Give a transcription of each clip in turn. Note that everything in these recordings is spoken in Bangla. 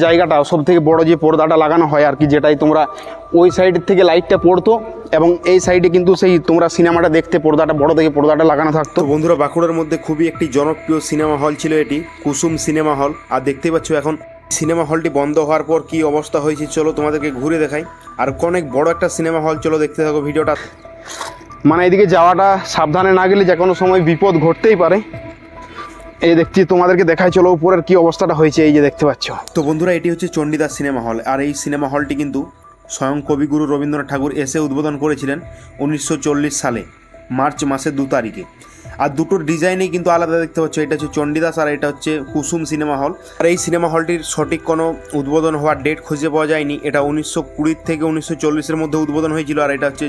জায়গাটা সব থেকে বড় যে পর্দাটা লাগানো হয় আর কি, যেটাই তোমরা ওই সাইড থেকে লাইটটা পড়তো এবং এই সাইডে কিন্তু সেই তোমরা সিনেমাটা দেখতে পর্দাটা বড় থেকে পর্দাটা লাগানো থাকতো। বন্ধুরা, বাঁকুড়ার মধ্যে খুবই একটি জনপ্রিয় সিনেমা হল ছিল এটি, কুসুম সিনেমা হল। আর দেখতেই পাচ্ছ এখন সিনেমা হলটি বন্ধ হওয়ার পর কি অবস্থা হয়েছে, চলো তোমাদেরকে ঘুরে দেখাই। আর অনেক বড় একটা সিনেমা হল, চলো দেখতে থাকো ভিডিওটা। মানে এদিকে যাওয়াটা সাবধানে না গেলে যে কোনো সময় বিপদ ঘটতেই পারে। এই দেখছি তোমাদেরকে দেখাই, চলো উপরের কি অবস্থাটা হয়েছে, এই যে দেখতে পাচ্ছ। তো বন্ধুরা, এটি হচ্ছে চণ্ডীদাস সিনেমা হল। আর এই সিনেমা হলটি কিন্তু স্বয়ং কবিগুরু রবীন্দ্রনাথ ঠাকুর এসে উদ্বোধন করেছিলেন 1940 সালে মার্চ মাসের 2 তারিখে। আর দুটোর ডিজাইনেই কিন্তু আলাদা দেখতে পাচ্ছ, এটা হচ্ছে চণ্ডীদাস আর এটা হচ্ছে কুসুম সিনেমা হল। আর এই সিনেমা হলটির সঠিক কোনো উদ্বোধন হওয়ার ডেট খুঁজে পাওয়া যায়নি। এটা 1920 থেকে 1940-এর মধ্যে উদ্বোধন হয়েছিল। আর এটা হচ্ছে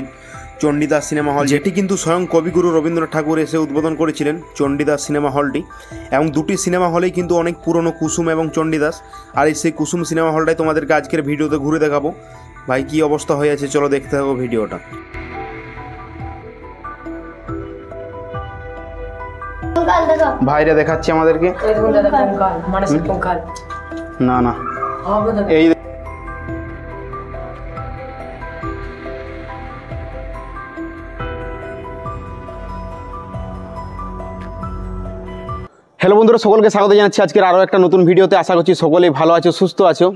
চণ্ডীদাস সিনেমা হল, যেটি কিন্তু স্বয়ং কবিগুরু রবীন্দ্রনাথ ঠাকুর এসে উদ্বোধন করেছিলেন চণ্ডীদাস সিনেমা হলটি। এবং দুটি সিনেমা হলেই কিন্তু অনেক পুরনো, কুসুম এবং চণ্ডীদাস। আর এই সেই কুসুম সিনেমা হলটাই তোমাদেরকে আজকের ভিডিওতে ঘুরে দেখাবো। ভাই কি অবস্থা হয়ে আছে, চলো দেখতে থাকো ভিডিওটা। ভাইরা দেখাচ্ছি আমাদেরকে, না না এই হ্যালো বন্ধুরা, সকলকে স্বাগত জানাচ্ছি আজকের আরও একটা নতুন ভিডিওতে। আশা করছি সকলেই ভালো আছো, সুস্থ আছো।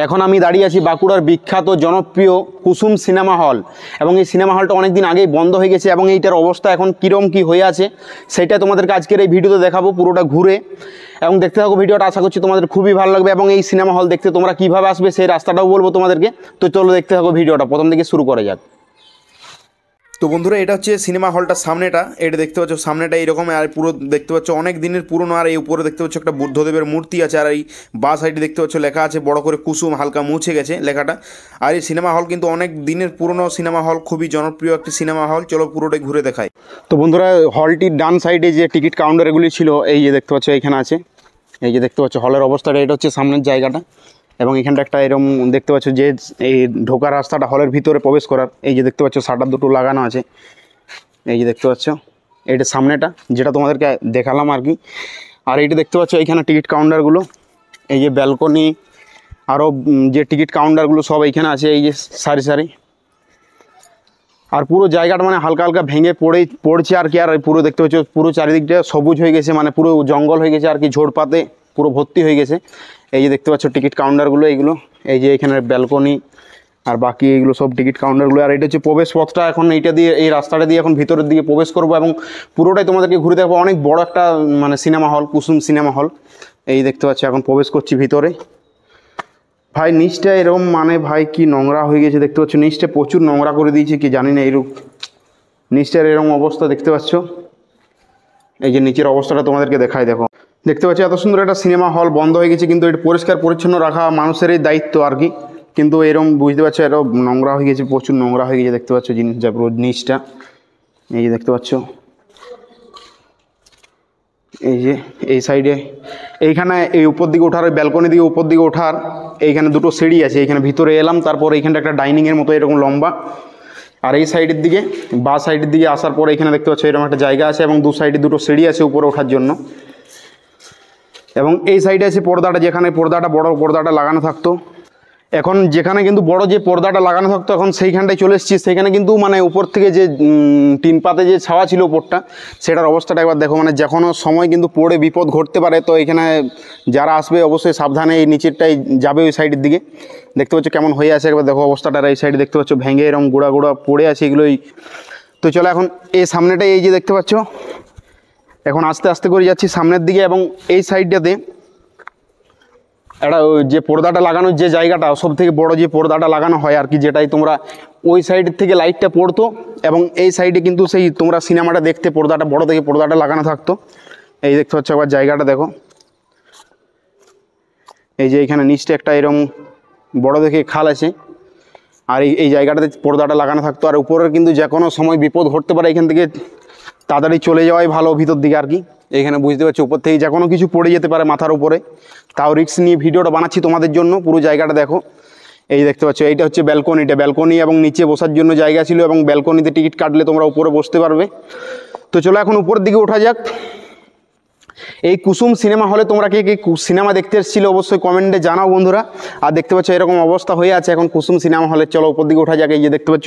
এখন আমি দাঁড়িয়ে আছি বাঁকুড়ার বিখ্যাত জনপ্রিয় কুসুম সিনেমা হল। এবং এই সিনেমা হলটা অনেক দিন আগেই বন্ধ হয়ে গেছে এবং এইটার অবস্থা এখন কীরকম কী হয়ে আছে সেটা তোমাদেরকে আজকের এই ভিডিওতে দেখাবো পুরোটা ঘুরে। এবং দেখতে থাকো ভিডিওটা, আশা করছি তোমাদের খুবই ভালো লাগবে। এবং এই সিনেমা হল দেখতে তোমরা কীভাবে আসবে সেই রাস্তাটাও বলবো তোমাদেরকে। তো চলো দেখতে থাকো ভিডিওটা, প্রথম থেকে শুরু করা যাক। তো বন্ধুরা, এটা হচ্ছে সিনেমা হলটার সামনেটা, এটা দেখতে পাচ্ছ সামনেটা এইরকম। আর পুরো দেখতে পাচ্ছ অনেক দিনের পুরনো। আর এই উপরে দেখতে পাচ্ছ একটা বুদ্ধদেবের মূর্তি আছে। আর এই বা সাইডে দেখতে পাচ্ছ লেখা আছে বড় করে কুসুম, হালকা মুছে গেছে লেখাটা। আর এই সিনেমা হল কিন্তু অনেক দিনের পুরনো সিনেমা হল, খুবই জনপ্রিয় একটি সিনেমা হল। চলো পুরোটাই ঘুরে দেখাই। তো বন্ধুরা, হলটির ডান সাইডে যে টিকিট কাউন্টার এগুলি ছিল, এই যে দেখতে পাচ্ছ এখানে আছে। এই যে দেখতে পাচ্ছ হলের অবস্থাটা, এটা হচ্ছে সামনের জায়গাটা। এবং এখানটা একটা এরকম দেখতে পাচ্ছ যে এই ঢোকার রাস্তাটা হলের ভিতরে প্রবেশ করার, এই যে দেখতে পাচ্ছ শাটার দুটো লাগানো আছে। এই যে দেখতে পাচ্ছ এইটা সামনেটা, যেটা তোমাদেরকে দেখালাম আর কি। আর এইটা দেখতে পাচ্ছ এইখানে টিকিট কাউন্টারগুলো, এই যে ব্যালকনি, আরও যে টিকিট কাউন্টারগুলো সব এইখানে আছে, এই যে সারি সারি। আর পুরো জায়গাটা মানে হালকা হালকা ভেঙে পড়ছে আর কি। আর পুরো দেখতে পাচ্ছ পুরো চারিদিকটা সবুজ হয়ে গেছে, মানে পুরো জঙ্গল হয়ে গেছে আর কি, ঝোড়পাতে পুরো ভর্তি হয়ে গেছে। এই যে দেখতে পাচ্ছ টিকিট কাউন্টারগুলো এইগুলো, এই যে এখানে ব্যালকনি আর বাকি এইগুলো সব টিকিট কাউন্টারগুলো। আর এটা হচ্ছে প্রবেশ পথটা, এখন এইটা দিয়ে এই রাস্তাটা দিয়ে এখন ভিতরের দিকে প্রবেশ করবো এবং পুরোটাই তোমাদেরকে ঘুরে দেখবো। অনেক বড় একটা মানে সিনেমা হল, কুসুম সিনেমা হল। এই দেখতে পাচ্ছি এখন প্রবেশ করছি ভিতরে। ভাই নিচটা এরকম মানে ভাই কি নোংরা হয়ে গেছে, দেখতে পাচ্ছ নিচটা প্রচুর নোংরা করে দিয়েছে, কি জানি না এইরূপ নিচটার এরকম অবস্থা দেখতে পাচ্ছ। এই যে নিচের অবস্থাটা তোমাদেরকে দেখাই, দেখো দেখতে পাচ্ছি এত সুন্দর একটা সিনেমা হল বন্ধ হয়ে গেছে, কিন্তু এটা পরিষ্কার পরিচ্ছন্ন রাখা মানুষেরই দায়িত্ব আর কি। কিন্তু এরকম বুঝতে পারছো এটা নোংরা হয়ে গেছে, প্রচুর নোংরা হয়ে গেছে দেখতে পাচ্ছ জিনিসটা, পুরো নিচটা। এই যে দেখতে পাচ্ছ এই যে এই সাইডে এইখানে এই উপর দিকে ওঠার, ব্যালকনি দিকে উপর দিকে ওঠার এইখানে দুটো সিঁড়ি আছে। এইখানে ভিতরে এলাম, তারপর এইখানটা একটা ডাইনিংয়ের মতো এরকম লম্বা। আর এই সাইডের দিকে বা সাইডের দিকে আসার পর এখানে দেখতে পাচ্ছ এরকম একটা জায়গা আছে এবং দু সাইডে দুটো সিঁড়ি আছে উপরে ওঠার জন্য। এবং এই সাইডে আছে পর্দাটা, যেখানে পর্দাটা বড় পর্দাটা লাগানো থাকতো। এখন যেখানে কিন্তু বড় যে পর্দাটা লাগানো থাকতো এখন সেইখানটায় চলে এসেছি। সেইখানে কিন্তু মানে উপর থেকে যে টিন পাতে যে ছাওয়া ছিল উপরটা, সেটার অবস্থাটা একবার দেখো। মানে যে কোনো সময় কিন্তু পড়ে বিপদ ঘটতে পারে। তো এখানে যারা আসবে অবশ্যই সাবধানে এই নিচেরটাই যাবে, ওই সাইডের দিকে। দেখতে পাচ্ছ কেমন হয়ে আছে একবার দেখো অবস্থাটা। এই সাইডে দেখতে পাচ্ছ ভেঙে এরকম গুঁড়া গুঁড়া পড়ে আছে এগুলোই। তো চলো এখন এই সামনেটাই, এই যে দেখতে পাচ্ছ এখন আস্তে আস্তে করে যাচ্ছি সামনের দিকে। এবং এই সাইডটাতে একটা যে পর্দাটা লাগানোর যে জায়গাটা সব থেকে বড় যে পর্দাটা লাগানো হয় আর কি, যেটাই তোমরা ওই সাইড থেকে লাইটটা পড়তো এবং এই সাইডে কিন্তু সেই তোমরা সিনেমাটা দেখতে পর্দাটা বড় থেকে পর্দাটা লাগানো থাকতো। এই দেখতে পাচ্ছ একবার জায়গাটা দেখো। এই যে এইখানে নিচটা একটা এরকম বড় দেখে খাল আছে। আর এই জায়গাটাতে পর্দাটা লাগানো থাকতো। আর উপরের কিন্তু যে কোনো সময় বিপদ ঘটতে পারে, এখান থেকে তাড়াতাড়ি চলে যাওয়াই ভালো ভিতর দিকে আর কি। এখানে বুঝতে পারছি উপর থেকে যে কোনো কিছু পড়ে যেতে পারে মাথার উপরে, তাও রিস্ক নিয়ে ভিডিওটা বানাচ্ছি তোমাদের জন্য। পুরো জায়গাটা দেখো, এই দেখতে পাচ্ছ এইটা হচ্ছে ব্যালকনিটা, ব্যালকনি এবং নিচে বসার জন্য জায়গা ছিল এবং ব্যালকনিতে টিকিট কাটলে তোমরা উপরে বসতে পারবে। তো চলো এখন উপরের দিকে ওঠা যাক। এই কুসুম সিনেমা হলে তোমরা কে কে সিনেমা দেখতে এসেছিলে অবশ্যই কমেন্টে জানাও বন্ধুরা। আর দেখতে পাচ্ছ এরকম অবস্থা হয়ে আছে এখন কুসুম সিনেমা হলে। চলো উপর দিকে ওঠা যাক। এই যে দেখতে পাচ্ছ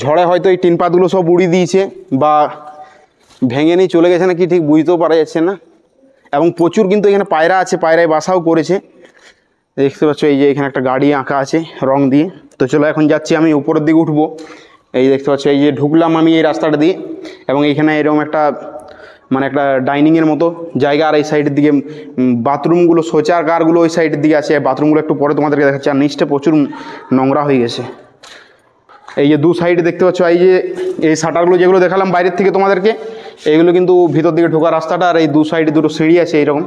ঝড়ে হয়তো এই টিন পাতগুলো সব উড়িয়ে দিয়েছে বা ভেঙে নিয়ে চলে গেছে না কি ঠিক বুঝতেও পারা যাচ্ছে না। এবং প্রচুর কিন্তু এখানে পায়রা আছে, পায়রায় বাসাও করেছে। দেখতে পাচ্ছ এই যে এখানে একটা গাড়ি আঁকা আছে রং দিয়ে। তো চলো এখন যাচ্ছি আমি উপরের দিকে উঠবো। এই দেখতে পাচ্ছ এই যে ঢুকলাম আমি এই রাস্তাটা দিয়ে, এবং এইখানে এরকম একটা মানে একটা ডাইনিংয়ের মতো জায়গা, আর এই সাইডের দিকে বাথরুমগুলো শৌচাগারগুলো ওই সাইডের দিকে আছে। বাথরুমগুলো একটু পরে তোমাদেরকে দেখাচ্ছি। আর নিচটা প্রচুর নোংরা হয়ে গেছে। এই যে দু সাইডে দেখতে পাচ্ছ এই যে এই শাটারগুলো যেগুলো দেখালাম বাইরের থেকে তোমাদেরকে, এইগুলো কিন্তু ভিতর দিকে ঢোকার রাস্তাটা। আর এই দু সাইডে দুটো সিঁড়ি আছে এইরকম,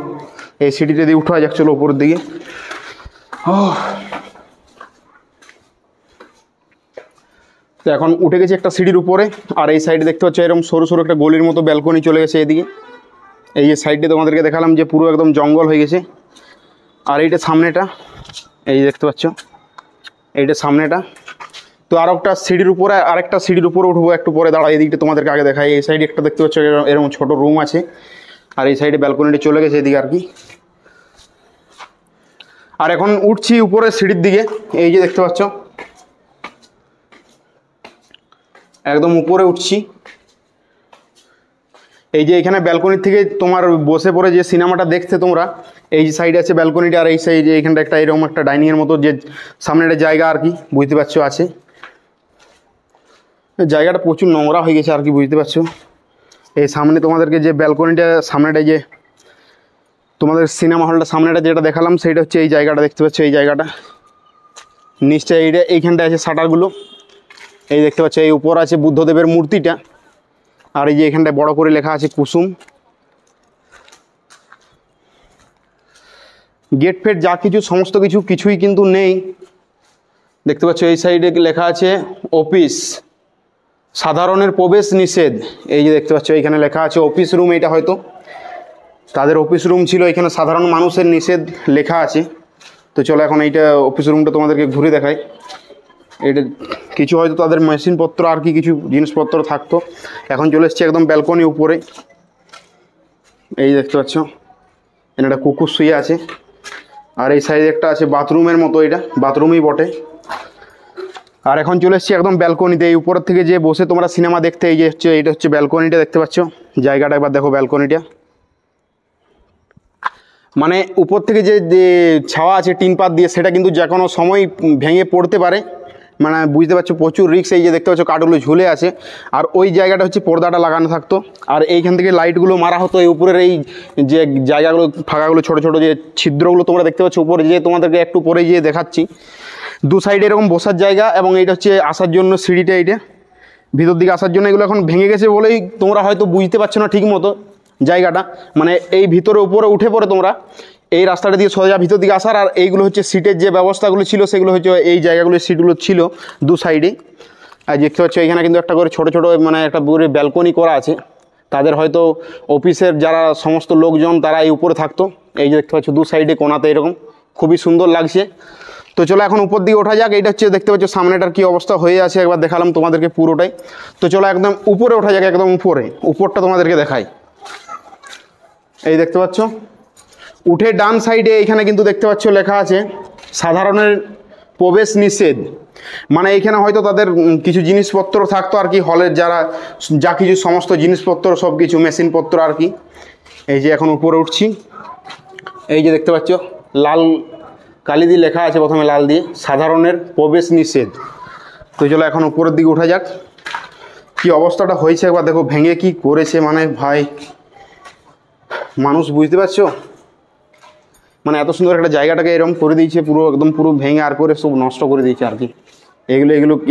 এই সিঁড়িটা দিয়ে উঠা যাক। চলো উপরের দিকে। তো এখন উঠে গেছে একটা সিঁড়ির উপরে। আর এই সাইডে দেখতে পাচ্ছ এরকম সরু সরু একটা গলির মতো ব্যালকনি চলে গেছে এদিকে। এই যে সাইডে তোমাদেরকে দেখালাম যে পুরো একদম জঙ্গল হয়ে গেছে। আর এইটা সামনেটা, এই দেখতে পাচ্ছ এইটা সামনেটা। তো আর একটা সিঁড়ির উপরে, আরেকটা সিঁড়ির উপরে উঠবো একটু পরে। দাঁড়া এই দিকটা তোমাদেরকে আগে দেখাই। এই সাইডে একটা দেখতে পাচ্ছ এরকম ছোটো রুম আছে, আর এই সাইডে ব্যালকনিটা চলে গেছে এদিকে আর কি। আর এখন উঠছি উপরে সিঁড়ির দিকে। এই যে দেখতে পাচ্ছ একদম উপরে উঠছি। এই যে এখানে ব্যালকনির থেকে তোমার বসে পড়ে যে সিনেমাটা দেখতে তোমরা, এই যে সাইডে আছে ব্যালকনিটা, আর এই সাইডে এখানটা একটা এরকম একটা ডাইনিংয়ের মতো যে সামনে একটা জায়গা আর কি, বুঝতে পারছো আছে। জায়গাটা প্রচুর নোংরা হয়ে গেছে আর কি, বুঝতে পারছো। এই সামনে তোমাদেরকে যে ব্যালকনিটা সামনেটা যে তোমাদের সিনেমা হলটা সামনেটা যেটা দেখালাম সেইটা হচ্ছে এই জায়গাটা দেখতে পাচ্ছ। এই জায়গাটা নিচটা এইখানটা আছে শাটারগুলো। এই দেখতে পাচ্ছ এই উপর আছে বুদ্ধদেবের মূর্তিটা। আর এই যে এখানটায় বড় করে লেখা আছে কুসুম। গেট ফেট যা কিছু সমস্ত কিছুই কিন্তু নেই। দেখতে পাচ্ছ এই সাইডে লেখা আছে অফিস, সাধারণের প্রবেশ নিষেধ। এই যে দেখতে পাচ্ছ এইখানে লেখা আছে অফিস রুম। এটা হয়তো তাদের অফিস রুম ছিল, এখানে সাধারণ মানুষের নিষেধ লেখা আছে। তো চলো এখন এইটা অফিস রুমটা তোমাদেরকে ঘুরে দেখাই। এটা কিছু হয়তো তাদের মেশিনপত্র আর কি কিছু জিনিসপত্র থাকতো। এখন চলে এসছে একদম ব্যালকনি উপরে। এই দেখতে পাচ্ছ এখানে একটা কুকুর শুয়ে আছে। আর এই সাইডে একটা আছে বাথরুমের মতো, এটা বাথরুমই বটে। আর এখন চলে এসছি একদম ব্যালকনিতে। এই উপরের থেকে যে বসে তোমরা সিনেমা দেখতে, এই যে হচ্ছে এটা হচ্ছে ব্যালকনিটা দেখতে পাচ্ছ। জায়গাটা একবার দেখো ব্যালকনিটা, মানে উপর থেকে যে ছাওয়া আছে টিন পাত দিয়ে, সেটা কিন্তু যে কোনো সময় ভেঙে পড়তে পারে। মানে বুঝতে পারছো প্রচুর রিস্ক। এই যে দেখতে পাচ্ছ কাঠগুলো ঝুলে আছে। আর ওই জায়গাটা হচ্ছে পর্দাটা লাগানো থাকতো। আর এইখান থেকে লাইটগুলো মারা হতো। এই উপরের এই যে জায়গাগুলো ফাঁকাগুলো ছোটো ছোটো যে ছিদ্রগুলো তোমরা দেখতে পাচ্ছ উপরে, যে তোমাদেরকে একটু পরে গিয়ে দেখাচ্ছি। দু সাইডে এরকম বসার জায়গা, এবং এইটা হচ্ছে আসার জন্য সিঁড়িটা, এইটা ভিতর দিকে আসার জন্য। এগুলো এখন ভেঙে গেছে বলেই তোমরা হয়তো বুঝতে পারছো না ঠিক মতো জায়গাটা। মানে এই ভিতরে উপরে উঠে পড়ে তোমরা এই রাস্তাটা দিয়ে সোজা ভিতর দিকে আসার। আর এইগুলো হচ্ছে সিটের যে ব্যবস্থাগুলো ছিল, সেগুলো হচ্ছে এই জায়গাগুলো সিটগুলো ছিল দু সাইডে। আর দেখতে পাচ্ছ এখানে কিন্তু একটা করে ছোটো ছোটো মানে একটা পুরো ব্যালকনি করা আছে। তাদের হয়তো অফিসের যারা সমস্ত লোকজন তারা এই উপরে থাকতো। এই যে দেখতে পাচ্ছ দু সাইডে কোনাতে এরকম খুবই সুন্দর লাগছে। তো চলো এখন উপর দিকে ওঠা যাক। এইটা হচ্ছে দেখতে পাচ্ছ সামনেটার কী অবস্থা হয়ে আছে, একবার দেখালাম তোমাদেরকে পুরোটাই। তো চলো একদম উপরে ওঠা যাক, একদম উপরটা তোমাদেরকে দেখাই। এই দেখতে পাচ্ছ উঠে ডান সাইডে এইখানে কিন্তু দেখতে পাচ্ছ লেখা আছে সাধারণের প্রবেশ নিষেধ। মানে এইখানে হয়তো তাদের কিছু জিনিসপত্র থাকতো আর কি, হলের যারা যা কিছু সমস্ত জিনিসপত্র সব কিছু মেশিনপত্র আর কি। এই যে এখন উপরে উঠছি। এই যে দেখতে পাচ্ছ লাল কালি দিয়ে লেখা আছে প্রথমে লাল দিয়ে, সাধারণের প্রবেশ নিষেধ। তো চলো এখন উপরের দিকে ওঠা যাক। কি অবস্থাটা হয়েছে একবার দেখো, ভেঙে কি করেছে মানে ভাই মানুষ, বুঝতে পারছো। মানে এত সুন্দর একটা জায়গাটাকে এরকম করে দিয়েছে, পুরো একদম পুরো ভেঙে আর করে সব নষ্ট করে দিয়েছে আর কি।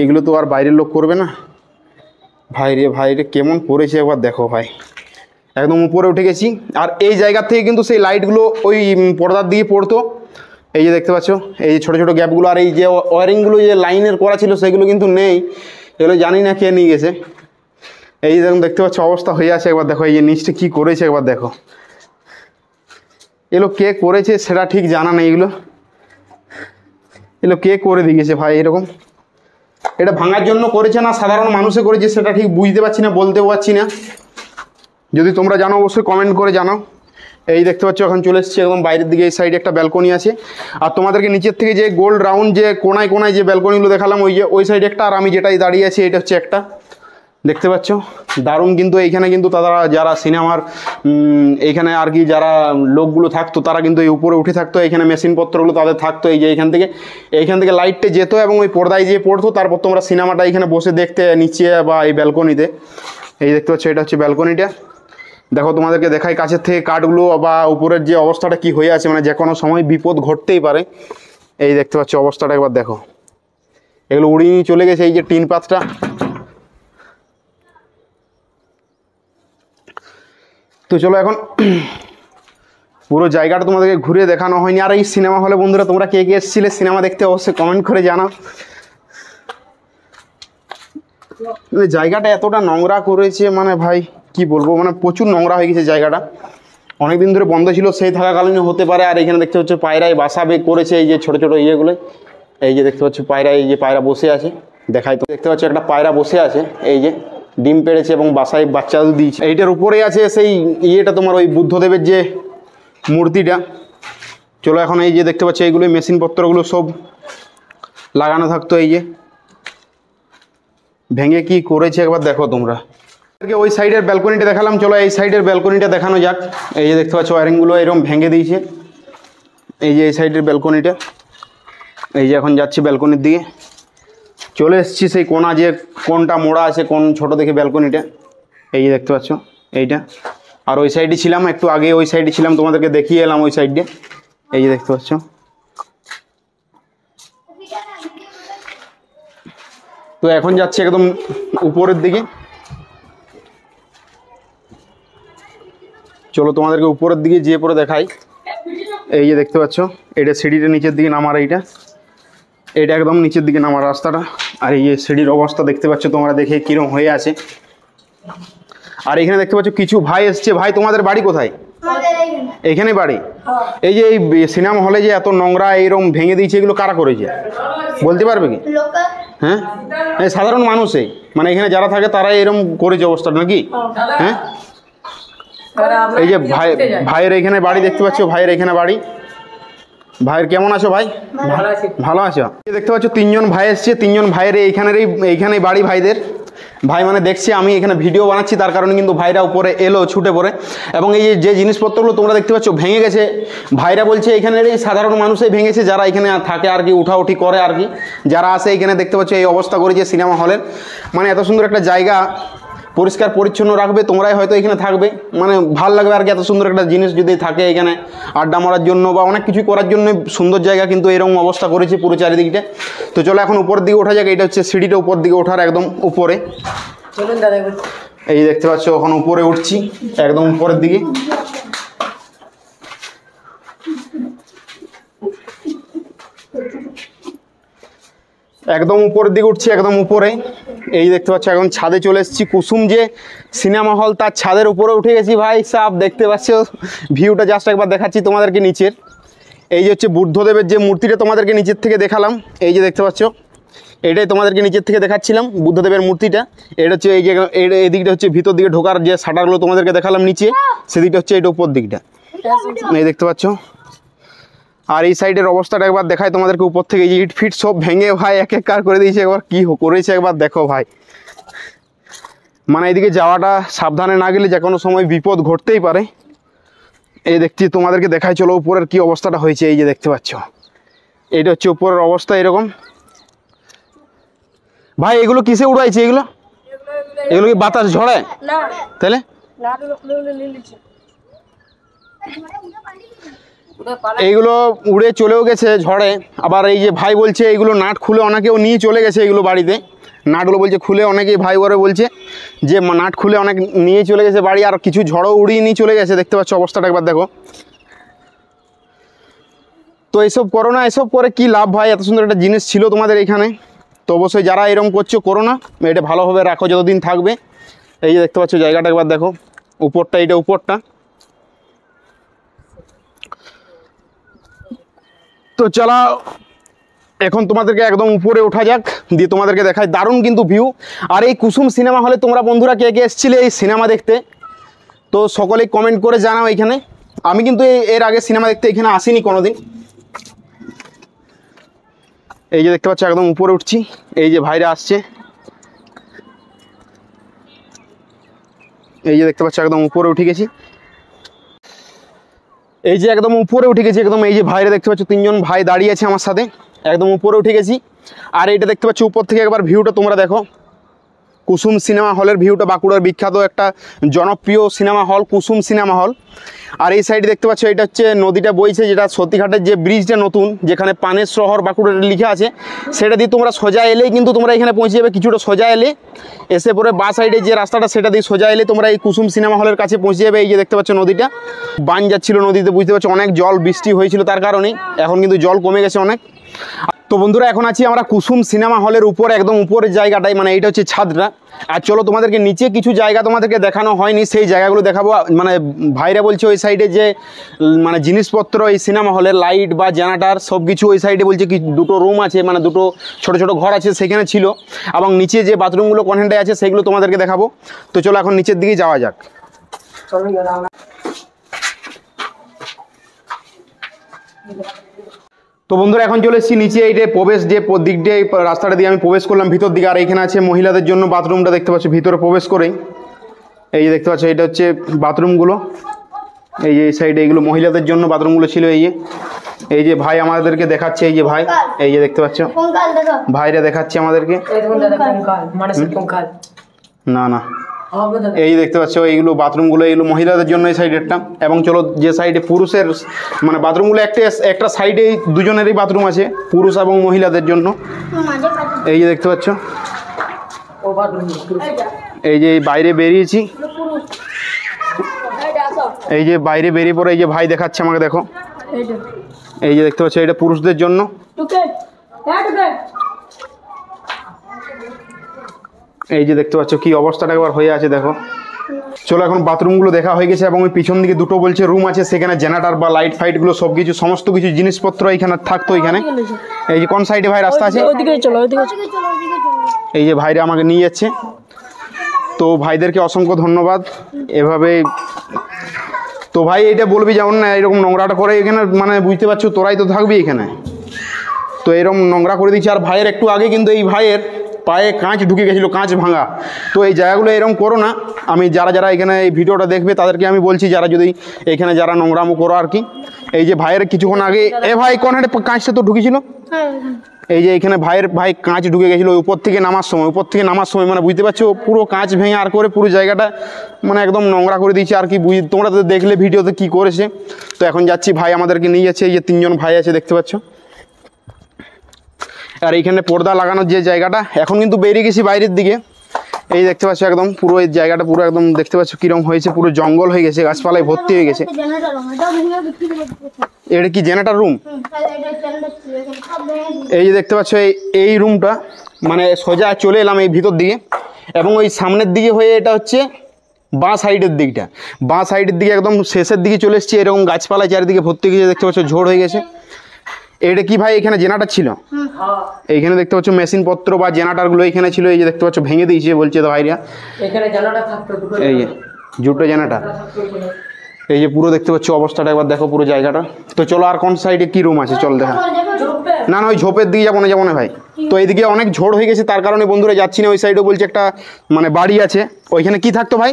এগুলো তো আর বাইরের লোক করবে না ভাই রে কেমন করেছে একবার দেখো ভাই। একদম উপরে উঠে গেছি। আর এই জায়গা থেকে কিন্তু সেই লাইটগুলো ওই পর্দার দিকে পড়তো। এই যে দেখতে পাচ্ছ এই ছোটো ছোটো গ্যাপগুলো। আর এই যে ওয়ারিংগুলো যে লাইনের করা ছিল সেগুলো কিন্তু নেই, এগুলো জানি না কে নিয়ে গেছে। এই যে দেখতে পাচ্ছ অবস্থা হয়ে আছে একবার দেখো। এই যে নিচটা কী করেছে একবার দেখো। এগুলো কে করেছে সেটা ঠিক জানা নেই। এগুলো কে করে দিয়েছে ভাই এরকম। এটা ভাঙার জন্য করেছে না সাধারণ মানুষে করেছে সেটা ঠিক বুঝতে পারছি না, বলতেও পারছি না। যদি তোমরা জানো অবশ্যই কমেন্ট করে জানাও। এই দেখতে পাচ্ছ এখন চলে এসেছি একদম বাইরের দিকে, এই সাইডে একটা ব্যালকনি আছে। আর তোমাদেরকে নিচের থেকে যে গোল্ড রাউন্ড যে কোনায় কোনায় যে ব্যালকনিগুলো দেখালাম, ওই সাইডে একটা, আর আমি যেটাই দাঁড়িয়ে আছি এটা হচ্ছে একটা, দেখতে পাচ্ছ দারুণ। কিন্তু এইখানে কিন্তু তারা যারা সিনেমার এইখানে আর কি যারা লোকগুলো থাকতো তারা কিন্তু এই উপরে উঠে থাকতো, এইখানে মেশিনপত্রগুলো তাদের থাকতো। এই যে এইখান থেকে লাইটটা যেত এবং ওই পর্দায় যেয়ে পড়তো, তারপর তোমরা সিনেমাটা এইখানে বসে দেখতে নিচে বা এই ব্যালকনিতে। এই দেখতে পাচ্ছ এটা হচ্ছে ব্যালকনিটা। দেখো তোমাদেরকে দেখাই কাছের থেকে কাঠগুলো বা উপরের যে অবস্থাটা কি হয়ে আছে, মানে যে কোনো সময় বিপদ ঘটতেই পারে। এই দেখতে পাচ্ছ অবস্থাটা একবার দেখো, এগুলো উড়িয়ে নিয়ে চলে গেছে এই যে টিন পাতটা। তো চলো এখন পুরো জায়গাটা তোমাদেরকে ঘুরে দেখানো হয়নি। আর এই সিনেমা হলে বন্ধুরা তোমরা কে কে এসেছিলে সিনেমা দেখতে অবশ্যই কমেন্ট করে জানাও। জায়গাটা এতটা নোংরা করেছে মানে ভাই কি বলবো, মানে প্রচুর নোংরা হয়ে গেছে জায়গাটা। অনেক দিন ধরে বন্ধ ছিল, সেই থাকাকালীন হতে পারে। আর এখানে দেখতে পাচ্ছ পায়রায় বাসা করেছে, এই যে ছোটো ছোটো ইয়েগুলো। এই যে দেখতে পাচ্ছ পায়রা, এই যে পায়রা বসে আছে, দেখাই তো, দেখতে পাচ্ছ একটা পায়রা বসে আছে, এই যে ডিম পেড়েছে এবং বাসায় বাচ্চা দিয়েছে। এইটার উপরে আছে সেই ইয়েটা তোমার ওই বুদ্ধদেবের যে মূর্তিটা। চলো এখন এই যে দেখতে পাচ্ছ এইগুলো মেশিনপত্রগুলো সব লাগানো থাকতো, এই যে ভেঙে কি করেছে একবার দেখো তোমরা। ওই সাইডের ব্যালকনিটা দেখালাম, চলো এই সাইডের ব্যালকনিটা দেখানো যাক। এই যে দেখতে পাচ্ছ ওয়ারিংগুলো এরকম ভেঙে দিয়েছে। এই যে এই সাইডের ব্যালকনিটা, এই যে এখন যাচ্ছি ব্যালকনির দিকে, চলে এসেছি সেই কোনা যে কোনটা মোড়া আছে কোন ছোট দেখে ব্যালকনিটা। এই যে দেখতে পাচ্ছ এইটা। আর ওই সাইডে ছিলাম একটু আগে, ওই সাইডে ছিলাম, তোমাদেরকে দেখিয়ে এলাম ওই সাইডে। এই যে দেখতে পাচ্ছ। তো এখন যাচ্ছে একদম উপরের দিকে, চলো তোমাদেরকে উপরের দিকে যেয়ে পরে দেখাই। এই যে দেখতে পাচ্ছ এটা সিঁড়িটা নিচের দিকে নামার, এইটা একদম নিচের দিকে নামার রাস্তাটা। আর এই যে সিঁড়ির অবস্থা দেখতে পাচ্ছ তোমরা, দেখে কিরম হয়ে আছে। আর এখানে দেখতে পাচ্ছ কিছু ভাই এসছে। ভাই তোমাদের বাড়ি কোথায়? এইখানে বাড়ি। এই যে এই সিনেমা হলে যে এত নোংরা এইরকম ভেঙে দিয়েছে, এগুলো কারা করেছে বলতে পারবে কি? হ্যাঁ, এই সাধারণ মানুষই, মানে এখানে যারা থাকে তারাই এরকম করেছে অবস্থাটা নাকি? হ্যাঁ, এই যে ভাইয়ের এখানে বাড়ি দেখতে পাচ্ছ, ভাইয়ের এখানে বাড়ি। ভাইয়ের কেমন আছো ভাই? ভালো আছো? দেখতে পাচ্ছ তিনজন ভাই এসছে, তিনজন ভাইয়ের এইখানেই বাড়ি ভাইদের। ভাই মানে দেখছি আমি এখানে ভিডিও বানাচ্ছি, তার কারণে কিন্তু ভাইরা উপরে এলো ছুটে পড়ে। এবং এই যে জিনিসপত্রগুলো তোমরা দেখতে পাচ্ছ ভেঙে গেছে, ভাইরা বলছে এখানের এই সাধারণ মানুষই ভেঙেছে, যারা এখানে থাকে আর কি, উঠাউঠি করে আর কি, যারা আসে এখানে দেখতে পাচ্ছ এই অবস্থা করেছে সিনেমা হলের। মানে এত সুন্দর একটা জায়গা পরিষ্কার পরিচ্ছন্ন রাখবে, তোমরাই হয়তো এখানে থাকবে, মানে ভালো লাগবে আর কি। এত সুন্দর একটা জিনিস যদি থাকে এখানে আড্ডা মারার জন্য বা অনেক কিছু করার জন্য সুন্দর জায়গা, কিন্তু এরকম অবস্থা করেছে পুরো চারিদিকটা। তো চলো এখন উপরের দিকে ওঠা যাক। এটা হচ্ছে সিঁড়িটা উপর দিকে ওঠার একদম উপরে। এই দেখতে পাচ্ছ এখন উপরে উঠছি একদম উপরের দিকে। একদম উপরের দিকে উঠছি, একদম উপরে। এই দেখতে পাচ্ছ এখন ছাদে চলে এসেছি। কুসুম যে সিনেমা হল তার ছাদের উপরে উঠে গেছি ভাই সাহেব, দেখতে পাচ্ছ ভিউটা জাস্ট একবার দেখাচ্ছি তোমাদেরকে নিচের। এই যে হচ্ছে বুদ্ধদেবের যে মূর্তিটা তোমাদেরকে নিচের থেকে দেখালাম, এই যে দেখতে পাচ্ছ এটাই তোমাদেরকে নিচের থেকে দেখাচ্ছিলাম বুদ্ধদেবের মূর্তিটা। এটা হচ্ছে এই যে এদিকটা হচ্ছে ভিতর দিকে ঢোকার যে শাটারগুলো তোমাদেরকে দেখালাম নিচে, সেদিকটা হচ্ছে এইটা উপর দিকটা, এই দেখতে পাচ্ছ। আর এই সাইডের অবস্থাটা একবার দেখায় তোমাদেরকে উপর থেকে। এই যে ইট ফিট সব ভেঙে ভাই এক এক কার করে দিয়েছে, একবার কি করেছে একবার দেখো ভাই। মানে এদিকে যাওয়াটা সাবধানে না গেলে যে কোনো সময় বিপদ ঘটতেই পারে। এই দেখছি তোমাদেরকে দেখাই, চলো উপরের কি অবস্থাটা হয়েছে। এই যে দেখতে পাচ্ছ এইটা হচ্ছে উপরের অবস্থা এরকম। ভাই এগুলো কিসে উড়াইছে? এগুলো কি বাতাস ঝড়ে? তাহলে এইগুলো উড়ে চলেও গেছে ঝড়ে। আবার এই যে ভাই বলছে এইগুলো নাট খুলে অনেকেও নিয়ে চলে গেছে এগুলো বাড়িতে। নাটগুলো বলছে খুলে অনেকেই ভাই ওরে বলছে যে নাট খুলে অনেক নিয়ে চলে গেছে বাড়ি, আর কিছু ঝড়ও উড়িয়ে নিয়ে চলে গেছে। দেখতে পাচ্ছ অবস্থাটা একবার দেখো। তো এইসব করো না, এসব করে কি লাভ ভাই? এত সুন্দর একটা জিনিস ছিল তোমাদের এখানে, তো অবশ্যই যারা এরকম করছো করো না, এটা ভালোভাবে রাখো যতদিন থাকবে। এই যে দেখতে পাচ্ছ জায়গাটা একবার দেখো, উপরটা, এইটা উপরটা। তো চলো এখন তোমাদেরকে একদম উপরে ওঠা যাক, দিয়ে তোমাদেরকে দেখায় দারুণ কিন্তু ভিউ। আর এই কুসুম সিনেমা হলে তোমরা বন্ধুরা কে কে এসেছিলে এই সিনেমা দেখতে, তো সকলেই কমেন্ট করে জানাও এখানে। আমি কিন্তু এর আগে সিনেমা দেখতে এখানে আসিনি কোনোদিন। এই যে দেখতে পাচ্ছ একদম উপরে উঠছি, এই যে ভাইরা আসছে, এই যে দেখতে পাচ্ছ একদম উপরে উঠে গেছি, এই যে একদম উপরে উঠে গেছি একদম। এই যে ভাইরা দেখতে পাচ্ছ 3 জন ভাই দাঁড়িয়ে আছে আমার সাথে, একদম উপরে উঠে গেছি। আর এইটা দেখতে পাচ্ছ উপর থেকে একবার ভিউটা তোমরা দেখো, কুসুম সিনেমা হলের ভিউটা, বাঁকুড়ার বিখ্যাত একটা জনপ্রিয় সিনেমা হল কুসুম সিনেমা হল। আর এই সাইডে দেখতে পাচ্ছ এটা হচ্ছে নদীটা বইছে, যেটা সতীঘাটের যে ব্রিজটা নতুন, যেখানে পানের শহর বাঁকুড়া লেখা আছে, সেটা দিয়ে তোমরা সোজা এলেই কিন্তু তোমরা এখানে পৌঁছে যাবে। কিছুটা সোজা এলে এসে পরে বাঁ সাইডে যে রাস্তাটা সেটা দিয়ে সোজা এলে তোমরা এই কুসুম সিনেমা হলের কাছে পৌঁছে যাবে। এই যে দেখতে পাচ্ছ নদীটা, বান যাচ্ছিল নদীতে, বুঝতে পারছো অনেক জল, বৃষ্টি হয়েছিল তার কারণেই, এখন কিন্তু জল কমে গেছে অনেক। তো বন্ধুরা এখন আছি আমরা কুসুম সিনেমা হলের উপর, একদম উপরের জায়গাটাই, মানে এইটা হচ্ছে ছাদটা। আর চলো তোমাদেরকে নিচে কিছু জায়গা তোমাদেরকে দেখানো হয়নি, সেই জায়গাগুলো দেখাবো। মানে ভাইরা বলছে ওই সাইডে যে মানে জিনিসপত্র এই সিনেমা হলের লাইট বা জেনারেটর সব কিছু ওই সাইডে বলছে কি 2টো রুম আছে, মানে 2টো ছোটো ছোটো ঘর আছে সেখানে ছিল, এবং নিচে যে বাথরুমগুলো কনহেন্টে আছে সেগুলো তোমাদেরকে দেখাবো। তো চলো এখন নিচের দিকে যাওয়া যাক। তো বন্ধুরা এখন চলে এসেছি নিচে, এইটা প্রবেশ যে দিক দিয়ে রাস্তাটা দিয়ে আমি প্রবেশ করলাম ভিতর দিকে। আর এইখানে আছে মহিলাদের জন্য বাথরুমটা, দেখতে পাচ্ছ ভিতরে প্রবেশ করেই এই যে দেখতে পাচ্ছ এটা হচ্ছে বাথরুমগুলো। এই যে এই সাইডে এইগুলো মহিলাদের জন্য বাথরুমগুলো ছিল। এই যে ভাই আমাদেরকে দেখাচ্ছে, এই যে ভাই, এই যে দেখতে পাচ্ছ ভাইরা দেখাচ্ছে আমাদেরকে, না না এই দেখতে পাচ্ছ এইগুলো বাথরুমগুলো, এইগুলো মহিলাদের জন্য এই সাইডেরটা। এবং চলো যে সাইডে পুরুষের মানে বাথরুমগুলো একটা সাইডে দুজনেরই বাথরুম আছে, পুরুষ এবং মহিলাদের জন্য। এই যে দেখতে পাচ্ছ, এই যে বাইরে বেরিয়েছি, এই যে বাইরে বেরিয়ে পড়ে এই যে ভাই দেখাচ্ছে আমাকে, দেখো এই যে দেখতে পাচ্ছ এটা পুরুষদের জন্য। এই যে দেখতে পাচ্ছ কি অবস্থাটা একবার হয়ে আছে দেখো। চলো এখন বাথরুমগুলো দেখা হয়ে গেছে, এবং ওই পিছন দিকে 2টো বলছে রুম আছে, সেখানে জেনারেটর বা লাইট ফাইটগুলো সব কিছু সমস্ত কিছু জিনিসপত্র এখানে থাকতো এখানে। এই যে কোন সাইডে ভাই রাস্তা আছে, এই যে ভাইরা আমাকে নিয়ে যাচ্ছে। তো ভাইদেরকে অসংখ্য ধন্যবাদ এভাবে। তো ভাই এইটা বলবি যেমন না এরকম নোংরাটা করে এখানে, মানে বুঝতে পারছো তোরাই তো থাকবি এখানে, তো এরকম নোংরা করে দিচ্ছে। আর ভাইয়ের একটু আগে কিন্তু এই ভাইয়ের পায়ে কাঁচ ঢুকে গেছিলো, কাঁচ ভাঙা। তো এই জায়গাগুলো এরকম করো না। আমি যারা এখানে এই ভিডিওটা দেখবে তাদেরকে আমি বলছি, যারা যদি এখানে যারা নোংরামো করো আর কি। এই যে ভাইয়ের কিছুক্ষণ আগে ভাই কোন হাটে কাঁচটা তো ঢুকেছিল, এই যে এখানে ভাই কাঁচ ঢুকে গেছিলো উপর থেকে নামার সময়, মানে বুঝতে পারছো পুরো কাঁচ ভেঙে আর করে পুরো জায়গাটা মানে একদম নোংরা করে দিয়েছে আর কি। তোমরা তো দেখলে ভিডিওতে কি করেছে। তো এখন যাচ্ছি, ভাই আমাদেরকে নিয়ে যাচ্ছে, এই যে 3 জন ভাই আছে দেখতে পাচ্ছ। আর এইখানে পর্দা লাগানোর যে জায়গাটা, এখন কিন্তু বেরিয়ে গেছি বাইরের দিকে, এই দেখতে পাচ্ছ একদম পুরো এই জায়গাটা পুরো একদম দেখতে পাচ্ছ কিরকম হয়েছে, পুরো জঙ্গল হয়ে গেছে, গাছপালায় ভর্তি হয়ে গেছে। এটা কি জেনারেটর রুম? এই যে দেখতে পাচ্ছ এই রুমটা, মানে সোজা চলে এলাম এই ভিতর দিকে, এবং ওই সামনের দিকে হয়ে এটা হচ্ছে বাঁ সাইডের দিকটা, বাঁ সাইডের দিকে একদম শেষের দিকে চলে এসেছি। এরকম গাছপালা চারিদিকে ভর্তি হয়ে গেছে, দেখতে পাচ্ছ ঝোড় হয়ে গেছে। এটা কি ভাই এখানে জেনারেটর ছিল? এইখানে দেখতে পাচ্ছ মেশিন পত্র বা জেনারেটরগুলো এইখানে ছিল, এই যে দেখতে পাচ্ছ ভেঙে দিয়েছে বলছে তো ভাইরা। এখানে জেনারেটর থাকতো, এই যে 2টো জেনারেটর, এই যে পুরো দেখতে পাচ্ছ অবস্থাটা একবার দেখো পুরো জায়গাটা। তো চলো আর কোন সাইডে কি রুম আছে চল দেখা। না ওই ঝোপের দিকে যাবো না ভাই। তো এইদিকে অনেক ঝোড় হয়ে গেছে, তার কারণে বন্ধুরা যাচ্ছি না। ওই সাইডেও বলছে একটা মানে বাড়ি আছে, ওইখানে কি থাকতো ভাই?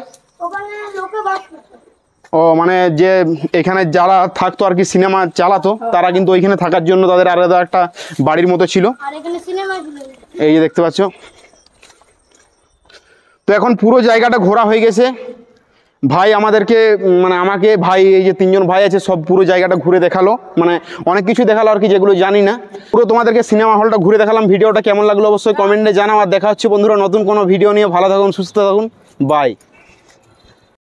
ও মানে যে এখানে যারা থাকতো আর কি সিনেমা চালাতো, তারা কিন্তু ওইখানে থাকার জন্য তাদের আলাদা একটা বাড়ির মতো ছিল, এই যে দেখতে পাচ্ছ। তো এখন পুরো জায়গাটা ঘোরা হয়ে গেছে। ভাই আমাদেরকে মানে আমাকে ভাই এই যে 3 জন ভাই আছে সব পুরো জায়গাটা ঘুরে দেখালো, মানে অনেক কিছু দেখালো আর কি যেগুলো জানি না। পুরো তোমাদেরকে সিনেমা হলটা ঘুরে দেখালাম। ভিডিওটা কেমন লাগলো অবশ্যই কমেন্টে জানাও। আর দেখা হচ্ছে বন্ধুরা নতুন কোনো ভিডিও নিয়ে। ভালো থাকুন, সুস্থ থাকুন, বাই।